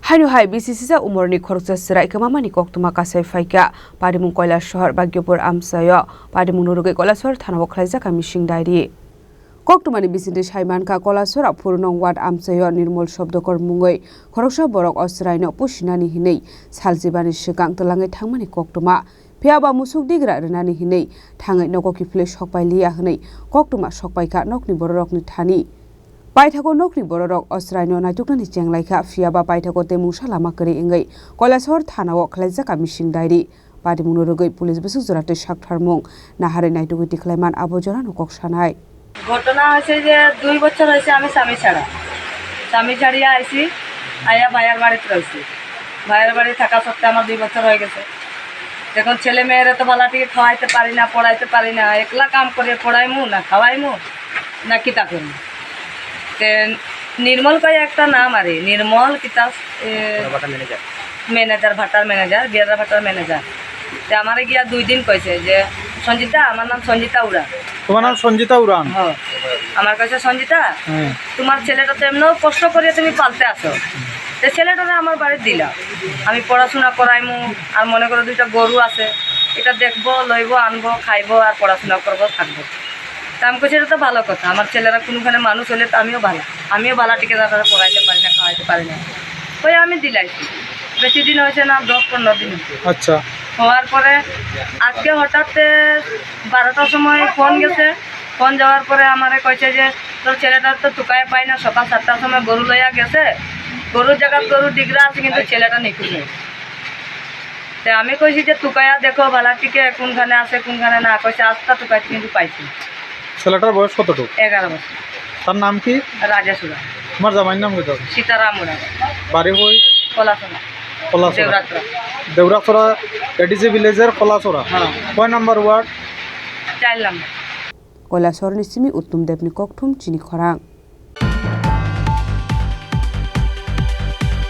Hai BCC umurni khoroksa sira ikamamani koktuma kasai faika Parimung Kailasahar Bagyopur Amsayo Parimung Nurugai Kailasahar Thana Khlaijaka Mishing Diary Koktumani Bisinde Saimanka Kailasahar Purnong Ward Amsayo Nirmol Shobdokor Mungoi Khoroksa Borok Osraino Pushinani Hinei Saljibani Shikang Telangai Thangmani Koktuma Piaba Musuk Digra Renani Hinei Thangai Nokoki Flesh Hokpai Lia Hinei Koktuma Sokpaika Nokni Borokni Thani Paithako nokni borok Osraino naituknani chenglaika fiaba paithako temung salama kari engai Kailasahar thanao khlaijaka mishing diary Parimung Nurugai police বিসুক জোরাতে সাকথারমুং নাহারে নাইতুগি টিখলাইমান আবজরা নকক সানাই ঘটনা হয়েছে যে 2 বছর হয়েছে আমি স্বামী ছাড়িয়া আইছি আয়া ভাইয়ার বাড়িতে রয়েছি ভাইয়ার বাড়ি থাকা সত্ত্বেও আমার 2 বছর হয়ে গেছে এখন ছেলে মেয়েরা তো ভালাটিকে খাওয়াইতে পারি না পড়াইতে পারি না একলা কাম করে পড়াইমু না খাওয়াইমু না কিতা করমু निर्मल का एक नाम अरे निर्मल किताब मैनेजर भाटार मैनेजर बियारा भाटार मैनेजर ते हमारे गया 2 दिन कैसे जे संजीता हमार नाम संजीता उड़ान তোমার নাম সঞ্জিতা উড়ান হ্যাঁ আমার কাছে সঞ্জিতা তোমার ছেলেটা তো এমন কষ্ট করে তুমি পালতে আসো তে ছেলেটারে আমার বাড়ি দিলা আমি পড়াশোনা করাইমু আর মনে করো 2টা গরু আছে এটা দেখবো লইবো আনবো খাইবো আর পড়াশোনা করবো থাকবো আমি কইছি এটা তো ভালো কথা আমার ছেলেরা কোনখানে মানুষ হলে তো আমিও ভালাটিকে তারা পড়াইতে পারি না খাওয়াইতে পারি না ওই আমি দিলাইছি বেশি দিন হয়েছে না 10-15 দিন আচ্ছা হওয়ার পরে আজকে হঠাৎ 12টার সময় ফোন গেছে ফোন যাওয়ার পরে আমারে কইছে যে তোর ছেলেটার তো টুকায় পাই না সকাল 7টার সময় গরু লইয়া গেছে গরুর জায়গা গরু ডিগরা আছে কিন্তু ছেলেটা নিখোঁজ নেই তে আমি কইছি যে টুকায়া দেখো ভালাটিকে কোনখানে আছে কোনখানে না কইছে আস্তা টুকাইতে কিন্তু পাইছি ছেলেটার বয়স কতটুকু 11 বছর তার নাম কি রাজাসুরা তোমার জামাইয়ের নাম কি সীতারাম উড়ান বাড়ি হই কলাসনা দেউরাছড়া এডিসি ভিলেজের কলাছড়া কয় নাম্বার ওয়ার্ড 4 নম্বর Kailasahar ni simi Uttum Debni Kokthum Chini Khorang